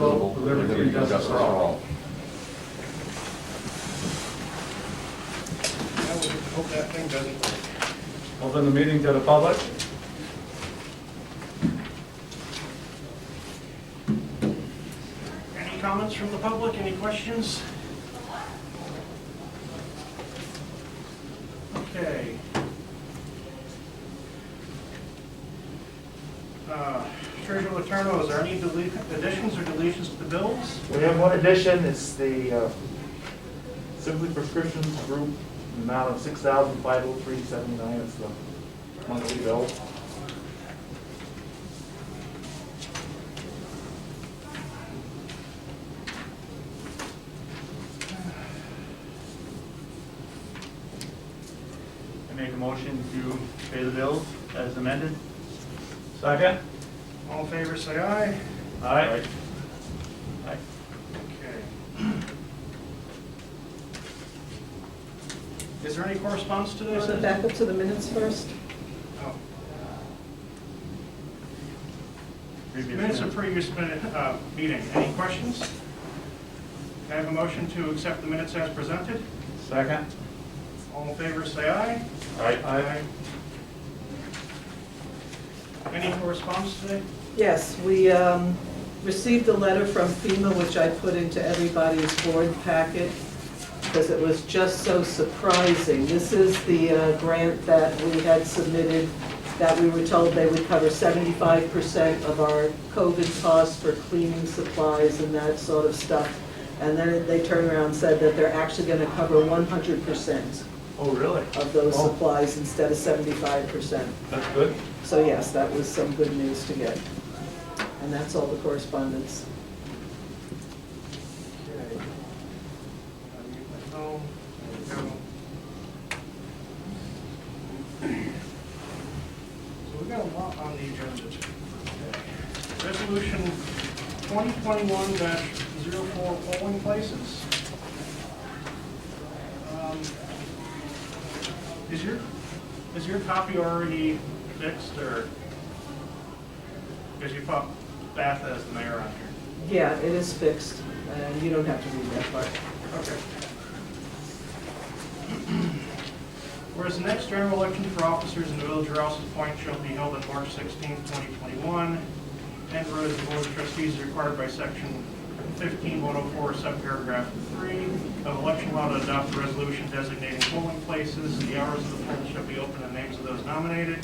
indivisible, with liberty and justice for all. Now we hope that thing doesn't break. Open the meeting to the public. Any comments from the public? Any questions? Okay. Treasurer Letourneau, is there any additions or deletions to the bills? We have one addition, it's the Simply Prescriptions Group, the amount of $6,503.79, it's the monthly bill. I make a motion to pay the bills as amended. Second? All in favor, say aye. Aye. Aye. Okay. Is there any correspondence today? Want to back up to the minutes first? Oh. Previous Minutes of minute. previous meeting. Any questions? Can I have a motion to accept the minutes as presented? Second? All in favor, say aye. Aye. Any correspondence today? Yes, we received a letter from FEMA, which I put into everybody's board packet, because it was just so surprising. This is the grant that we had submitted, that we were told they would cover 75% of our COVID costs for cleaning supplies and that sort of stuff. And then they turned around and said that they're actually going to cover 100% Oh, really? of those Oh. supplies instead of 75%. That's good. So yes, that was some good news to get. And that's all the correspondence. Okay. I'll mute my phone. There we go. So we've got a lot on the agenda today. Resolution 2021-04 polling places. Is your copy already fixed, or because you put Beth as the mayor on here? Yeah, it is fixed, and you don't have to read that part. Okay. Whereas the next general election for officers in the village of Rouses Point shall be held on March 16, 2021, and whereas the board of trustees is required by section 15104, subparagraph 3 of election law to adopt a resolution designating polling places, the hours of the poll shall be open and names of those nominated.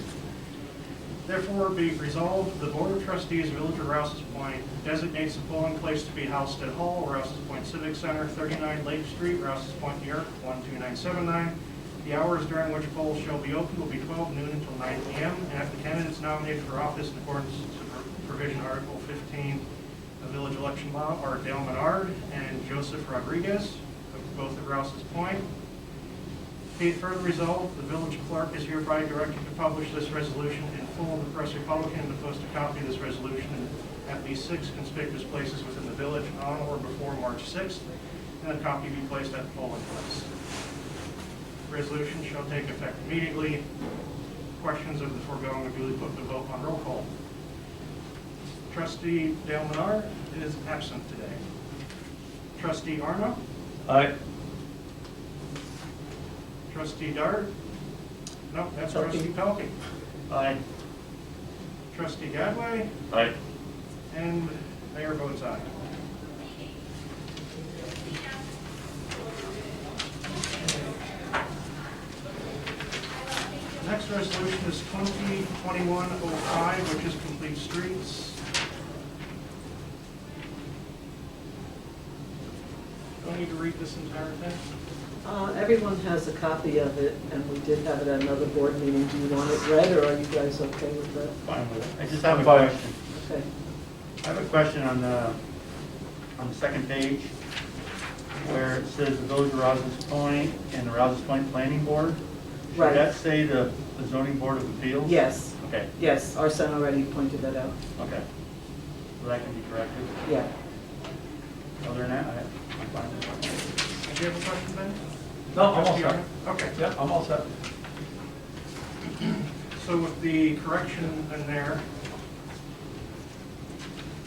Therefore, be resolved, the Board of Trustees, Village of Rouses Point, designates the polling place to be Halsted Hall, Rouses Point Civic Center, 39 Lake Street, Rouses Point, New York, 12979. The hours during which polls shall be open will be 12 noon until 9 p.m. And if the candidates nominated for office in accordance to provision Article 15 of Village Election Law are Dale Menard and Joseph Rodriguez, both of Rouses Point. Be it further resolved, the village clerk is hereby directed to publish this resolution in full in the Press Republican and to post a copy of this resolution in at least 6 conspicuous places within the village on or before March 6th, and a copy be placed at the polling place. The resolution shall take effect immediately. Questions of the foregoing are duly put to vote on roll call. Trustee Dale Menard is absent today. Trustee Arno? Aye. Trustee Dart? No, that's Pelkey. Trustee Pelkey. Aye. Trustee Gadway? Aye. And Mayor votes aye. Next resolution is 2021-05, which is complete streets. Do I need to read this entire thing? Everyone has a copy of it, and we did have it at another board meeting. Do you want it read, or are you guys okay with that? Fine with it. I just have a Fine. question. Okay. I have a question on the second page where it says the Village of Rouses Point and the Rouses Point Planning Board. Should Right. that say the Zoning Board of Appeals? Yes, Okay, yes, our son already pointed that out. okay. So that can be corrected. Yeah. Other than that, I'm fine with it. Do you have a question, Ben? No, I'm all Trustee set. Arno? Okay. Yeah, I'm all set. So with the correction in there,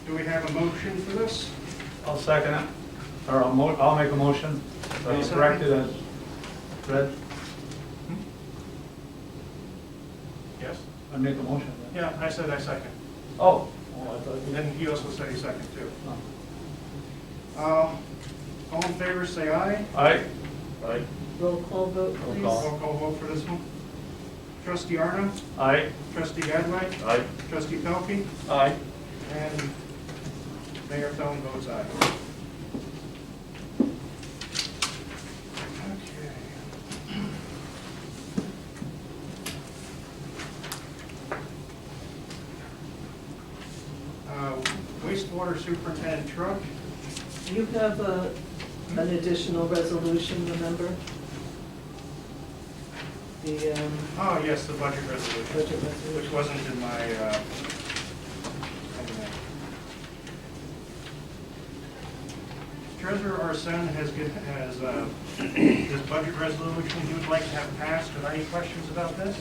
do we have a motion for this? I'll second it, or I'll make a motion, I'll second. corrected as read. Yes? I make a motion. Yeah, I said I second. Oh, I thought And you then he also said he second too. Oh. All in favor, say aye. Aye. Aye. Roll call vote, Roll please. call. Roll call vote for this one. Trustee Arno, Aye. trustee Gadway, Aye. trustee Pelkey, Aye. and Mayor Thone votes aye. Okay. Wastewater superintendent truck. You have an additional resolution, remember? The Oh, yes, the budget resolution, budget resolution. which wasn't in my, Treasurer Arsen has this budget resolution he would like to have passed. Are there any questions about this?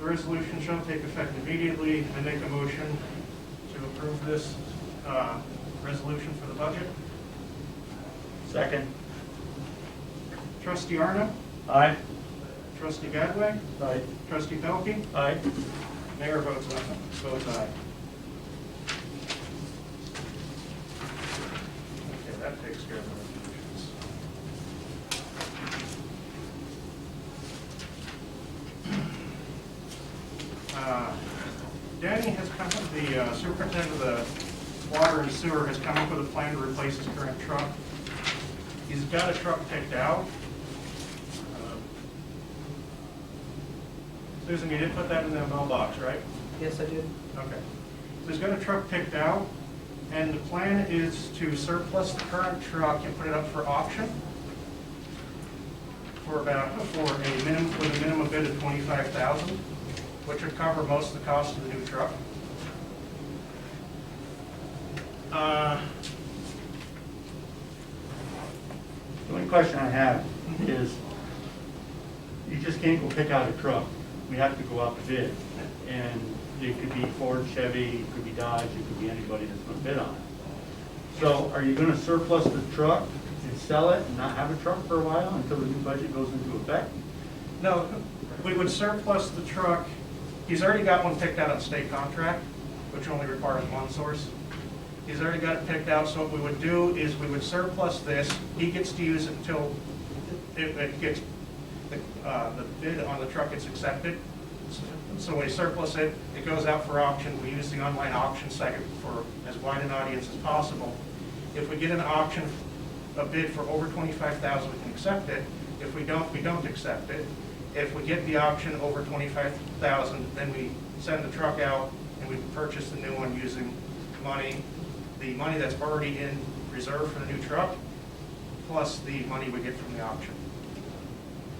The resolution shall take effect immediately. I make a motion to approve this resolution for the budget. Second. Trustee Arno, Aye. trustee Gadway, Aye. trustee Pelkey, Aye. mayor votes aye. Okay, that takes care of the resolutions. Danny has come, the superintendent of the water and sewer has come up with a plan to replace his current truck. He's got a truck picked out. Susan, you did put that in the mailbox, right? Yes, I did. Okay. So he's got a truck picked out, and the plan is to surplus the current truck and put it up for auction for a minimum, with a minimum bid of $25,000, which would cover most of the cost of the new truck. The only question I have is, you just can't go pick out a truck. We have to go out to bid. And it could be Ford, Chevy, it could be Dodge, it could be anybody that's going to bid on it. So are you going to surplus the truck and sell it and not have a truck for a while until the new budget goes into effect? No, we would surplus the truck. He's already got one picked out on state contract, which only requires one source. He's already got it picked out, so what we would do is we would surplus this. He gets to use it until it gets, the bid on the truck gets accepted. So we surplus it, it goes out for auction. We use the online auction site for as wide an audience as possible. If we get an auction, a bid for over $25,000, we can accept it. If we don't accept it. If we get the auction over $25,000, then we send the truck out and we purchase the new one using the money that's already in reserve for the new truck, plus the money we get from the auction,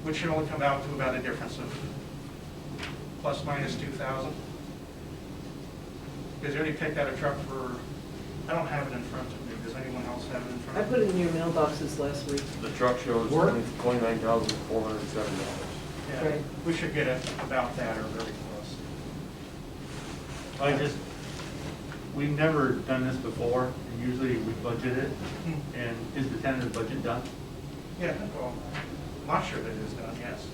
which should only come out to about a difference of plus minus $2,000. Because you already picked out a truck for, I don't have it in front of me. Does anyone else have it in front I of put them? it in your mailboxes last week. The truck shows $29,407. Yeah, Right. we should get it about that or very close. We've never done this before, and usually we budget it, and is the tentative budget done? Yeah, well, I'm not sure that it is done, yes.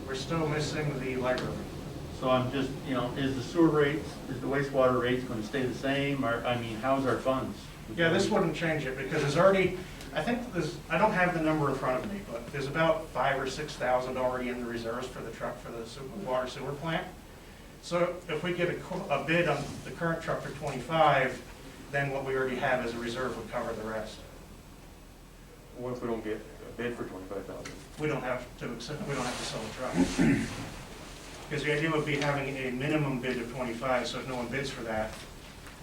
We're still missing the library. So I'm just, is the sewer rates, is the wastewater rates going to stay the same, or, how's our funds? Yeah, this wouldn't change it because there's already, I think there's, I don't have the number in front of me, but there's about $5,000 or $6,000 already in the reserves for the truck for the water sewer plant. So if we get a bid on the current truck for 25, then what we already have as a reserve would cover the rest. What if we don't get a bid for $25,000? We don't have to accept, we don't have to sell the truck. Because the idea would be having a minimum bid of 25, so if no one bids for that,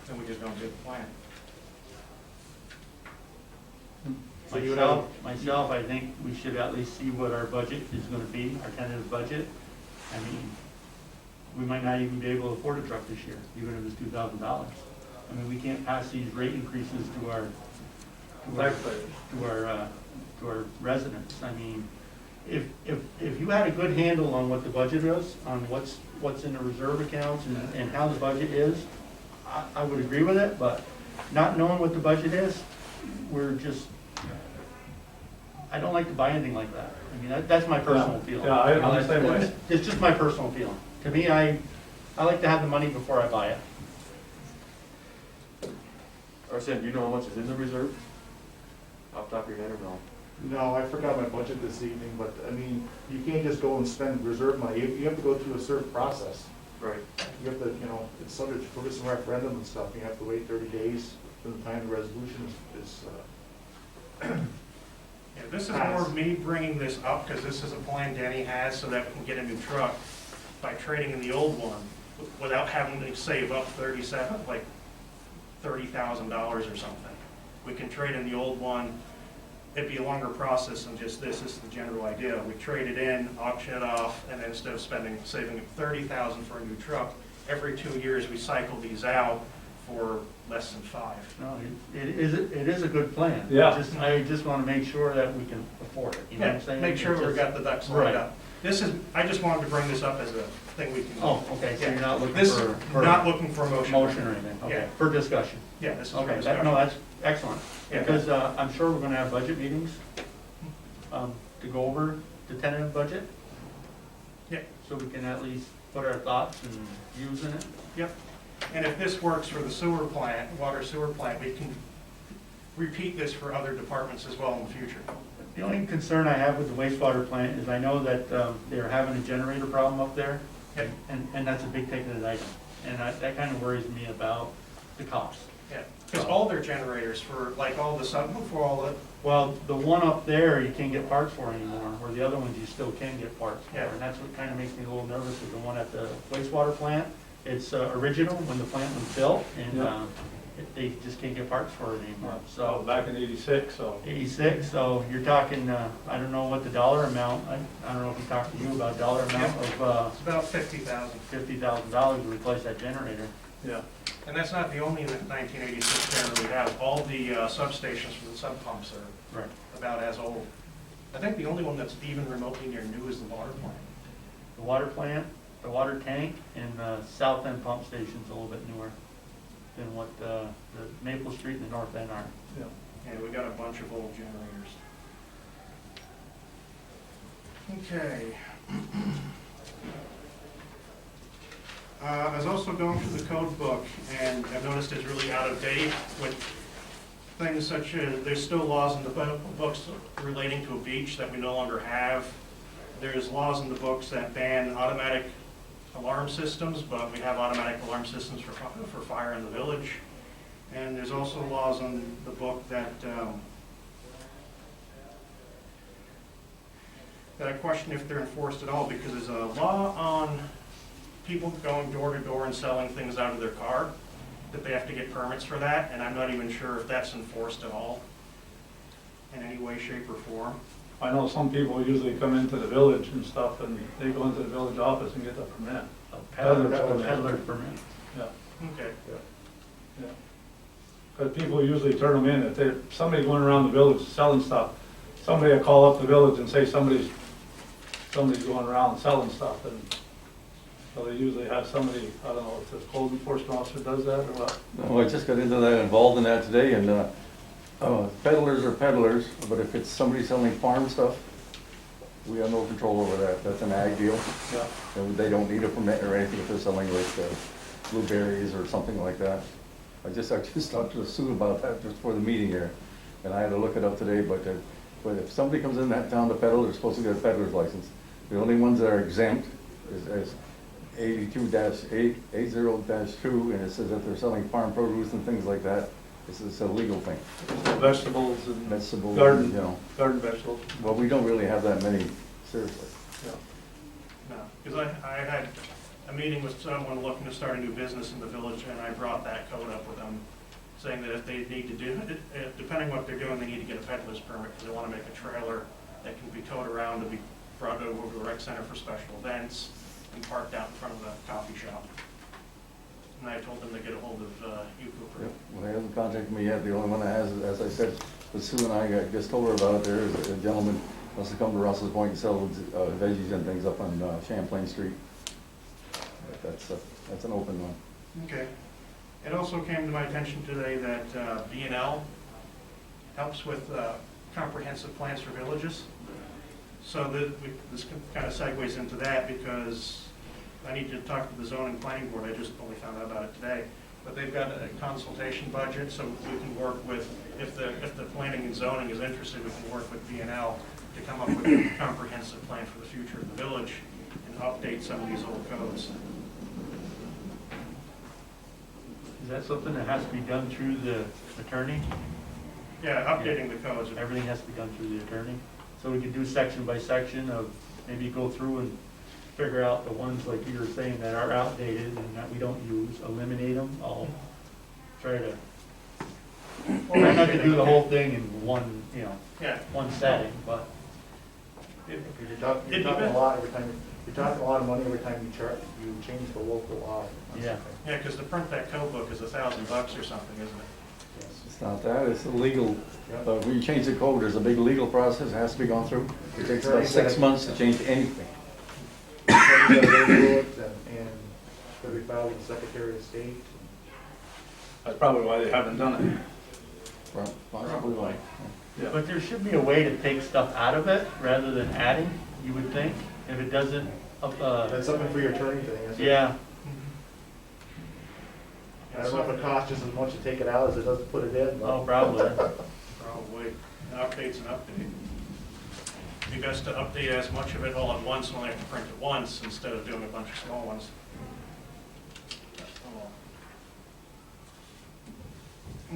then we just don't bid the plant. So you would have, Myself, I think we should at least see what our budget is going to be, our tentative budget. We might not even be able to afford a truck this year, even if it's $2,000. We can't pass these rate increases to our residents. if you had a good handle on what the budget is, on what's in the reserve accounts and how the budget is, I would agree with it, but not knowing what the budget is, I don't like to buy anything like that. I mean, that's my personal feeling. Yeah, I'm You know, the same way. It's just my personal feeling. To me, I like to have the money before I buy it. Arsen, do you know how much is in the reserve? Off the top of your head or no? No, I forgot my budget this evening, but I mean, you can't just go and spend reserve money. You have to go through a certain process. Right. You have to, you know, it's subject to some referendum and stuff. You have to wait 30 days from the time the resolution is, Yeah, this is more of me bringing this up because this is a plan Danny has so that we can get a new truck by trading in the old one without having to save up $30,000 or something. We can trade in the old one. It'd be a longer process than just this. This is the general idea. We trade it in, auction it off, and then instead of saving $30,000 for a new truck, every 2 years we cycle these out for less than 5. No, it is a good plan. Yeah. I just want to make sure that we can afford it, you know what I'm saying? Make sure It's we've just- got the ducks Right. lined up. I just wanted to bring this up as a thing we can. Oh, okay, so you're not looking This, for not looking for a motion. motion or anything, okay, Yeah. for discussion. Yeah, this is for Okay, discussion. no, that's excellent, Yeah. because I'm sure we're gonna have budget meetings to go over the tentative budget, Yeah, so we can at least put our thoughts and views in it. yep. And if this works for the sewer plant, water sewer plant, we can repeat this for other departments as well in the future. The only concern I have with the wastewater plant is I know that they're having a generator problem up there, Yep. and that's a big ticketed item, and that kind of worries me about the cost. Yeah, because all their generators for, like all the for all the, Well, the one up there, you can't get parts for anymore, where the other ones you still can get parts for. Yeah. And that's what kind of makes me a little nervous with the one at the wastewater plant. It's original when the plant was built, and Yeah. they just can't get parts for it anymore. So So, back in '86, so. 86, so you're talking, I don't know what the dollar amount, I don't know if we talked to you about dollar amount of it's about 50,000. $50,000 to replace that generator. Yeah. And that's not the only 1986 generator we have. All the substations for the sub pumps are Right. about as old. I think the only one that's even remotely near new is the water plant. The water plant, the water tank, and the south end pump station's a little bit newer than what the Maple Street and the north end are. Yeah. And we got a bunch of old generators. Okay. I was also going through the code book, and I've noticed it's really out of date with things such as, there's still laws in the books relating to a beach that we no longer have. There's laws in the books that ban automatic alarm systems, but we have automatic alarm systems for fire in the village. And there's also laws in the book that I question if they're enforced at all, because there's a law on people going door to door and selling things out of their car, that they have to get permits for that, and I'm not even sure if that's enforced at all in any way, shape, or form. I know some people usually come into the village and stuff, and they go into the village office and get the permit. Peddler's permit. Yeah, Okay. yeah. Because people usually turn them in. If they're, somebody going around the village selling stuff, somebody will call up the village and say somebody's going around selling stuff, and so they usually have somebody, I don't know if the code enforcement officer does that or what. No, I just got into that, involved in that today, and peddlers are peddlers, but if it's somebody selling farm stuff, we have no control over that. That's an ag deal. Yeah. And they don't need a permit or anything if they're selling like blueberries or something like that. I just talked to Sue about that just before the meeting here, and I had to look it up today, but if somebody comes in that town to peddle, they're supposed to get a peddler's license. The only ones that are exempt is 82-8, 80-2, and it says that they're selling farm produce and things like that. It's a legal thing. Vegetables and Vegetables, garden, you know. garden vegetables. Well, we don't really have that many, seriously. Yeah. No, because I had a meeting with someone looking to start a new business in the village, and I brought that code up with them, saying that if they need to do, depending what they're doing, they need to get a peddler's permit, because they want to make a trailer that can be towed around to be brought over to the rec center for special events and parked out in front of the coffee shop. And I told them to get a hold of you, Cooper. Yep. Well, they hasn't contacted me yet. The only one that has, as I said, but Sue and I just told her about it. There is a gentleman wants to come to Russell's Point and sell veggies and things up on Champlain Street. But that's an open one. Okay. It also came to my attention today that B&L helps with comprehensive plans for villages. So this kind of segues into that because I need to talk to the zoning planning board. I just only found out about it today. But they've got a consultation budget, so we can work with, if the planning and zoning is interested, we can work with B&L to come up with a comprehensive plan for the future of the village and update some of these old codes. Is that something that has to be done through the attorney? Yeah, updating the codes. Everything has to be done through the attorney? So we could do section by section of, maybe go through and figure out the ones like you were saying that are outdated and that we don't use, eliminate them. I'll try to, try not to do the whole thing in one, Yeah. one setting, but It- You're talking a lot every time, you're talking a lot of money every time you change the local law. on Yeah. something. Yeah, because to print that code book is $1,000 or something, isn't it? Yes. It's not that, it's illegal. Yep. When you change the code, there's a big legal process that has to be gone through. It takes about Attorney's 6 gotta- months to change anything. You gotta go through it and gotta be filed with the Secretary of State. That's probably why they haven't done it. Possibly why. Yeah. But there should be a way to take stuff out of it rather than adding, you would think, if it doesn't, That's something for your attorney thing, isn't it? yeah. I don't know if it costs just as much to take it out as it does to put it in. but- Oh, probably. Probably. An update's an update. It'd be best to update as much of it all at once, and only have to print it once, instead of doing a bunch of small ones.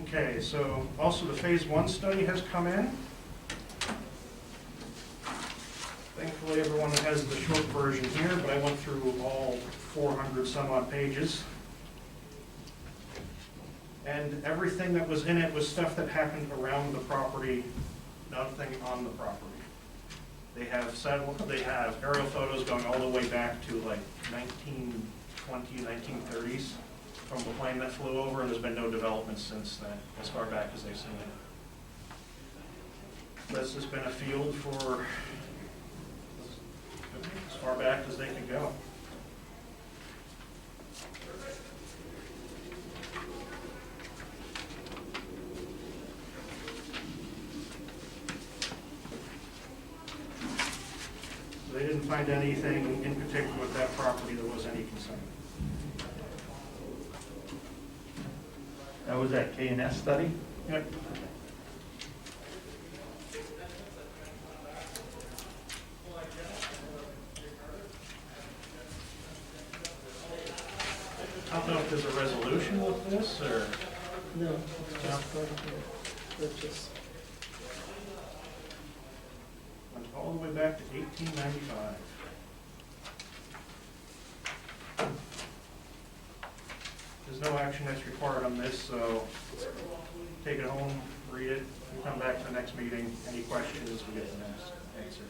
Okay, so also the Phase 1 study has come in. Thankfully, everyone has the short version here, but I went through all 400 some odd pages. And everything that was in it was stuff that happened around the property, nothing on the property. They have aerial photos going all the way back to like 1920, 1930s from the plane that flew over, and there's been no development since then, as far back as they've seen it. This has been a field for as far back as they could go. They didn't find anything in particular with that property that was any concern. That was that K&S study? Yep. I don't know if there's a resolution with this, or, No, it's just part of the purchase. went all the way back to 1895. There's no action that's required on this, so take it home, read it, we'll come back to the next meeting. Any questions, we get the next answer.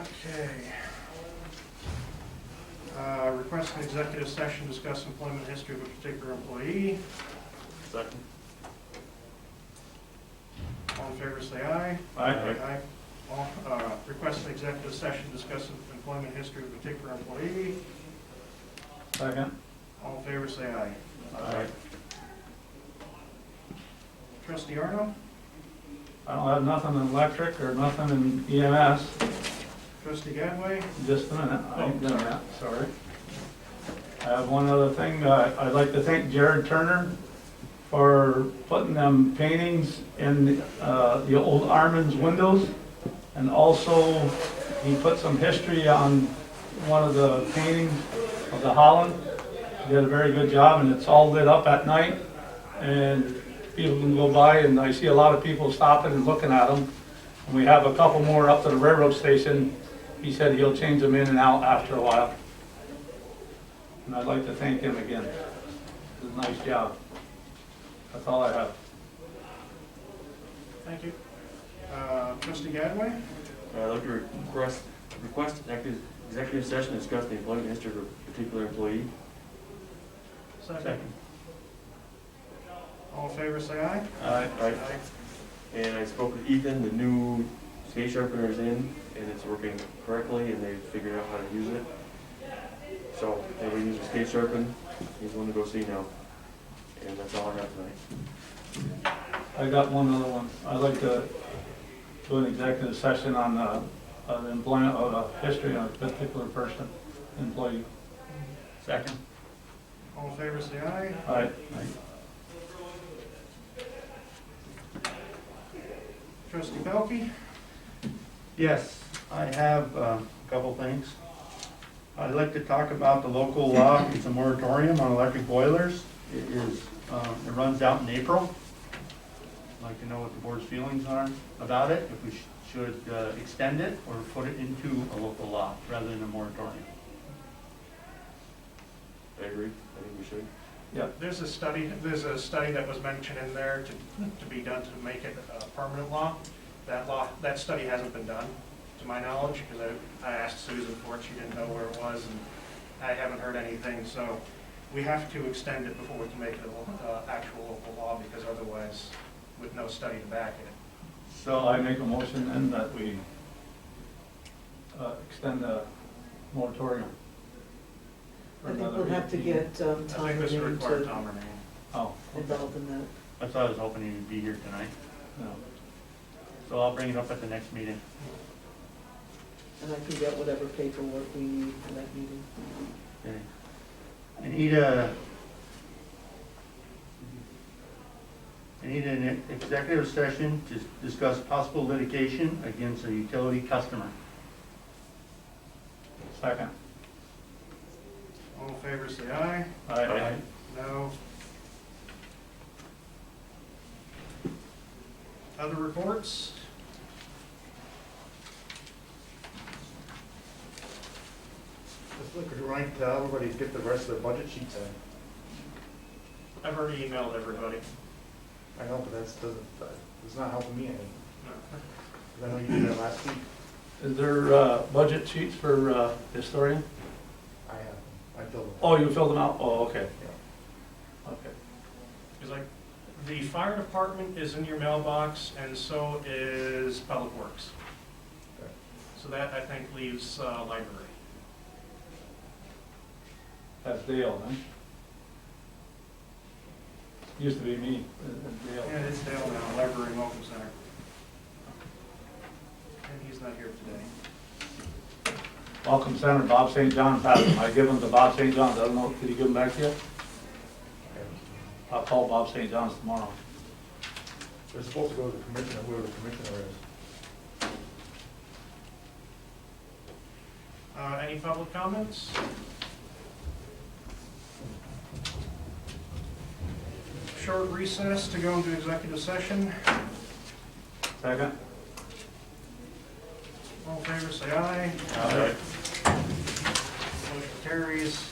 Okay. Request an executive session, discuss employment history of a particular employee. Second. All in favor, say aye. Aye. Request an executive session, discuss employment history of a particular employee. Second. All in favor, say aye. Aye. Trustee Arno? I don't have nothing in electric or nothing in EMS. Trustee Gadway? Just a minute, I ain't done that, sorry. I have one other thing. I'd like to thank Jared Turner for putting them paintings in the old Armin's windows. And also, he put some history on one of the paintings of the Holland. He did a very good job, and it's all lit up at night. And people can go by, and I see a lot of people stopping and looking at them. And we have a couple more up to the railroad station. He said he'll change them in and out after a while. And I'd like to thank him again. It's a nice job. That's all I have. Thank you. Trustee Gadway? I'd like to request executive session to discuss the employment history of a particular employee. Second. All in favor, say aye. Aye. Aye. And I spoke with Ethan, the new skate sharpener is in, and it's working correctly, and they figured out how to use it. So, they were using skate sharpen, he's one to go see now. And that's all I have tonight. I got one other one. I'd like to do an executive session on the employment, history of a particular person, employee. Second. All in favor, say aye. All right. Trustee Pelkey? Yes, I have a couple things. I'd like to talk about the local law. It's a moratorium on electric boilers. It is, it runs out in April. I'd like to know what the board's feelings are about it, if we should extend it or put it into a local law rather than a moratorium. I agree, I think we should. There's a study that was mentioned in there to be done to make it a permanent law. That study hasn't been done, to my knowledge, because I asked Susan for it, she didn't know where it was, and I haven't heard anything, so we have to extend it before we can make it an actual local law, because otherwise, with no study to back it. So I make a motion then that we extend the moratorium. for I think another we'll have to 18. get I Tom think this would Renee require to Tom Renee. Oh, involved in that. That's why I was hoping he'd be here tonight. no. So I'll bring it up at the next meeting. And I can get whatever paperwork we need for that meeting. Okay. I need an executive session to discuss possible litigation against a utility customer. Second. All in favor, say aye. Aye. No. Other reports? Just look, right, everybody get the rest of their budget sheets in. I've already emailed everybody. I know, but that's, it's not helping me any. No. 'Cause I know you did that last week. Is there budget sheets for historian? I have them. I filled them. Oh, you filled them out? Oh, okay. Yeah. Okay. Because like, the fire department is in your mailbox, and so is Public Works. Okay. So that, I think, leaves library. That's Dale, huh? Used to be me, Dale. And it's Dale now, Library and Welcome Center. And he's not here today. Welcome Center, Bob St. John passed them. I give them to Bob St. John's. I don't know, did he give them back to you? Okay. I'll call Bob St. John's tomorrow. They're supposed to go to the commissioner, whoever the commissioner is. Any public comments? Short recess to go into executive session. Second? All in favor, say aye. Aye. Motion carries.